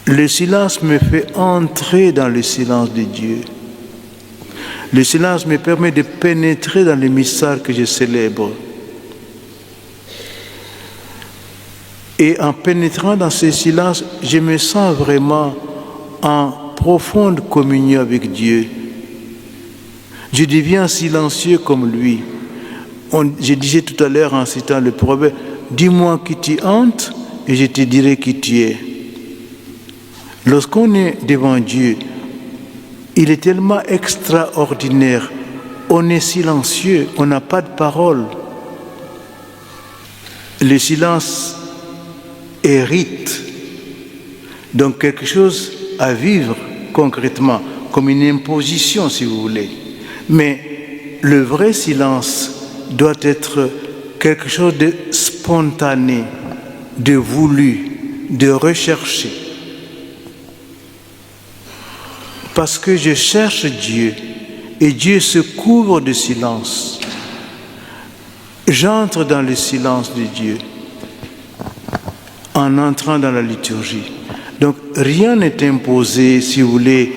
Le silence me fait entrer dans le silence de Dieu. Le silence me permet de pénétrer dans les mystères que je célèbre. Et en pénétrant dans ce silence, je me sens vraiment en profonde communion avec Dieu. Je deviens silencieux comme lui. Je disais tout à l'heure en citant le proverbe, dis-moi qui tu hantes et je te dirai qui tu es. Lorsqu'on est devant Dieu, il est tellement extraordinaire. On est silencieux, on n'a pas de parole. Le silence hérite, donc quelque chose à vivre concrètement, comme une imposition si vous voulez. Mais le vrai silence doit être quelque chose de spontané, de voulu, de recherché. Parce que je cherche Dieu et Dieu se couvre de silence. J'entre dans le silence de Dieu en entrant dans la liturgie. Donc rien n'est imposé, si vous voulez,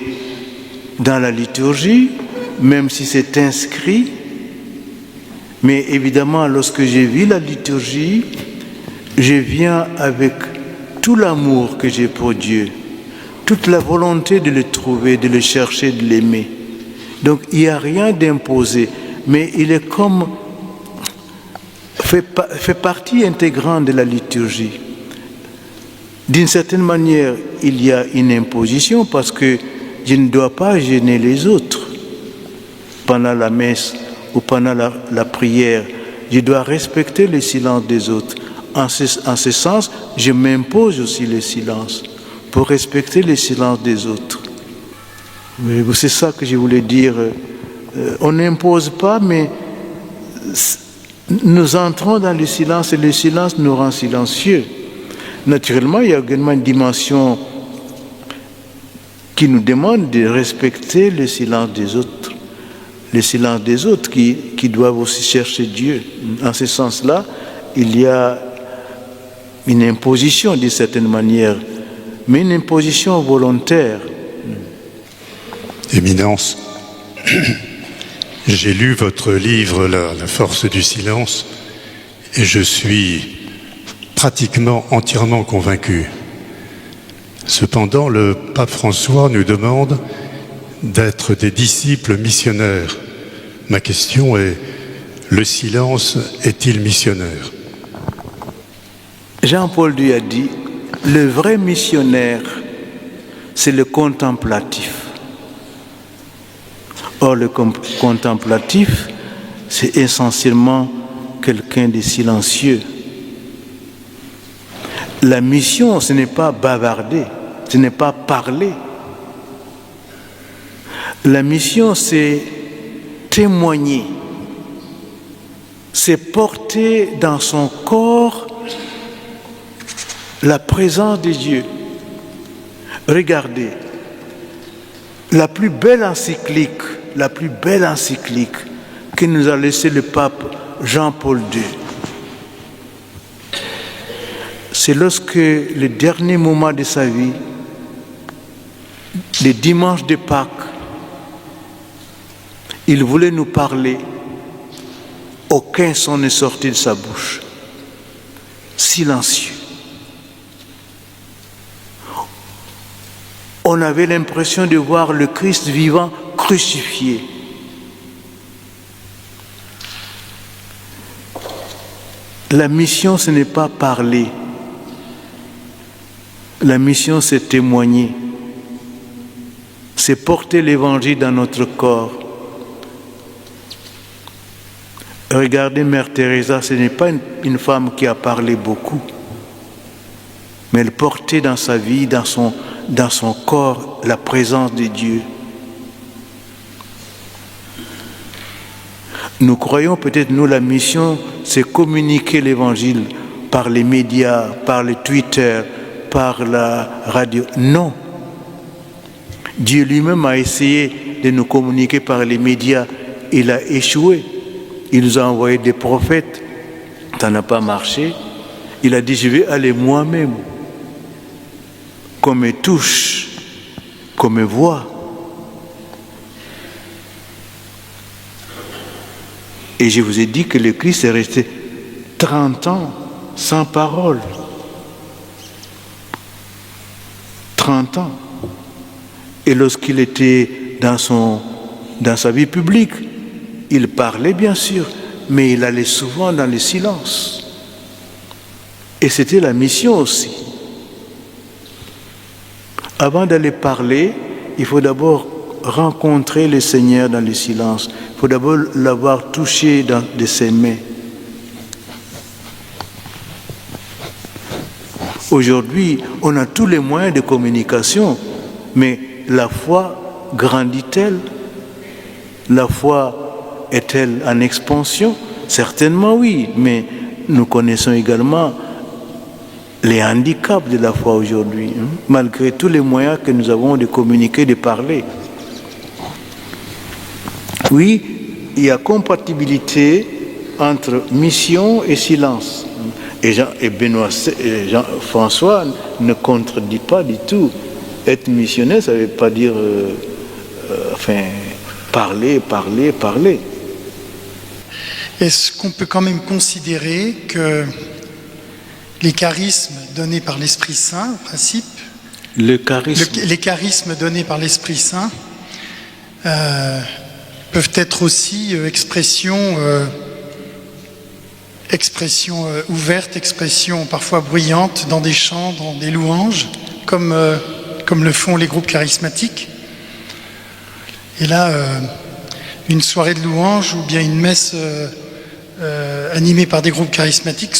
dans la liturgie, même si c'est inscrit. Mais évidemment, lorsque je vis la liturgie, je viens avec tout l'amour que j'ai pour Dieu, toute la volonté de le trouver, de le chercher, de l'aimer. Donc il n'y a rien d'imposé, mais il est comme fait partie intégrante de la liturgie. D'une certaine manière, il y a une imposition parce que je ne dois pas gêner les autres pendant la messe ou pendant la prière. Je dois respecter le silence des autres. En ce sens, je m'impose aussi le silence pour respecter le silence des autres. C'est ça que je voulais dire. On n'impose pas, mais nous entrons dans le silence et le silence nous rend silencieux. Naturellement, il y a également une dimension qui nous demande de respecter le silence des autres. Le silence des autres qui doivent aussi chercher Dieu. En ce sens-là, il y a une imposition d'une certaine manière, mais une imposition volontaire. Éminence, j'ai lu votre livre, La force du silence, et je suis pratiquement entièrement convaincu. Cependant, le pape François nous demande d'être des disciples missionnaires. Ma question est, le silence est-il missionnaire ? Jean-Paul II a dit, le vrai missionnaire, c'est le contemplatif. Or, le contemplatif, c'est essentiellement quelqu'un de silencieux. La mission, ce n'est pas bavarder, ce n'est pas parler. La mission, c'est témoigner, c'est porter dans son corps la présence de Dieu. Regardez, la plus belle encyclique que nous a laissé le pape Jean-Paul II, c'est lorsque le dernier moment de sa vie, le dimanche de Pâques, il voulait nous parler, aucun son n'est sorti de sa bouche, silencieux. On avait l'impression de voir le Christ vivant crucifié. La mission, ce n'est pas parler. La mission, c'est témoigner. C'est porter l'évangile dans notre corps. Regardez Mère Teresa, ce n'est pas une femme qui a parlé beaucoup, mais elle portait dans sa vie, dans son corps, la présence de Dieu. Nous croyons peut-être, nous, la mission, c'est communiquer l'évangile par les médias, par le Twitter, par la radio. Non. Dieu lui-même a essayé de nous communiquer par les médias. Il a échoué. Il nous a envoyé des prophètes. Ça n'a pas marché. Il a dit, je vais aller moi-même. qu'on me touche, qu'on me voit. Et je vous ai dit que le Christ est resté 30 ans sans parole. 30 ans. Et lorsqu'il était dans sa vie publique, il parlait bien sûr, mais il allait souvent dans le silence. Et c'était la mission aussi. Avant d'aller parler, il faut d'abord rencontrer le Seigneur dans le silence. Il faut d'abord l'avoir touché de ses mains. Aujourd'hui, on a tous les moyens de communication, mais la foi grandit-elle? La foi est-elle en expansion? Certainement oui, mais nous connaissons également les handicaps de la foi aujourd'hui, malgré tous les moyens que nous avons de communiquer, de parler. Oui, il y a compatibilité entre mission et silence. Et Jean-François ne contredit pas du tout. Être missionnaire, ça ne veut pas dire parler. Est-ce qu'on peut quand même considérer que les charismes donnés par l'Esprit Saint, en principe, les charismes donnés par l'Esprit Saint peuvent être aussi expression ouverte, expression parfois bruyante dans des chants, dans des louanges, comme le font les groupes charismatiques. Et là, une soirée de louanges ou bien une messe animée par des groupes charismatiques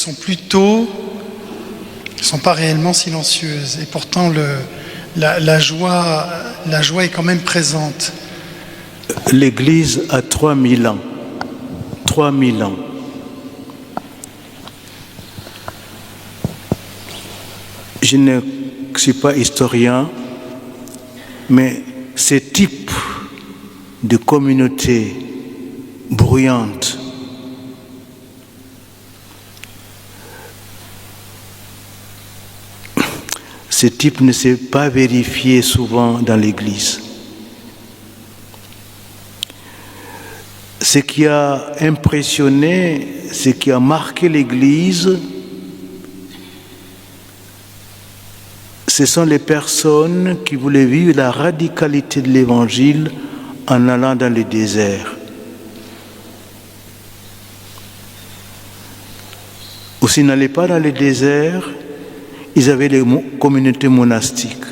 sont pas réellement silencieuses. Et pourtant, la joie est quand même présente. L'Église a 3000 ans. 3000 ans. Je ne suis pas historien, mais ce type de communauté bruyante, ce type ne s'est pas vérifié souvent dans l'Église. Ce qui a impressionné, ce qui a marqué l'Église, ce sont les personnes qui voulaient vivre la radicalité de l'Évangile en allant dans le désert. Ou s'ils n'allaient pas dans le désert, ils avaient les communautés monastiques,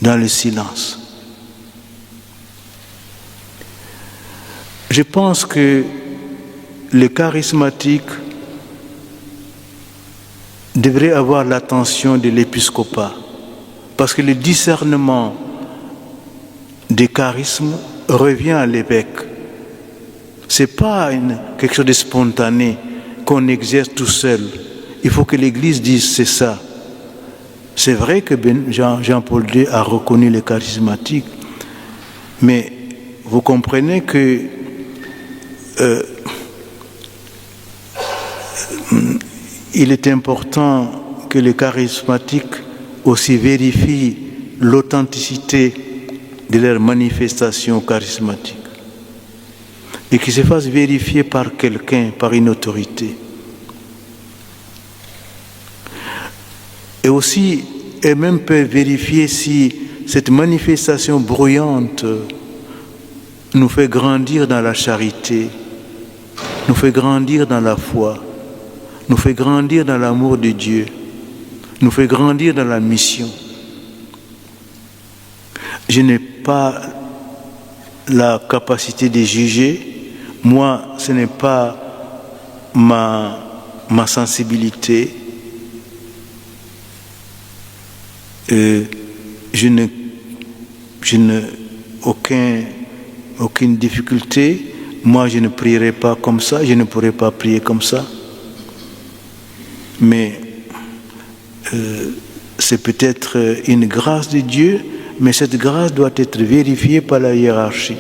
dans le silence. Je pense que les charismatiques devraient avoir l'attention de l'épiscopat, parce que le discernement des charismes revient à l'évêque. Ce n'est pas quelque chose de spontané qu'on exerce tout seul. Il faut que l'Église dise c'est ça. C'est vrai que Jean-Paul II a reconnu les charismatiques, mais vous comprenez que il est important que les charismatiques aussi vérifient l'authenticité de leurs manifestations charismatiques et qu'ils se fassent vérifier par quelqu'un, par une autorité. Et aussi, elles-mêmes peuvent vérifier si cette manifestation bruyante nous fait grandir dans la charité, nous fait grandir dans la foi, nous fait grandir dans l'amour de Dieu, nous fait grandir dans la mission. Je n'ai pas la capacité de juger. Moi, ce n'est pas ma sensibilité. Je n'ai aucune difficulté. Moi, je ne prierai pas comme ça, je ne pourrai pas prier comme ça. Mais c'est peut-être une grâce de Dieu, mais cette grâce doit être vérifiée par la hiérarchie.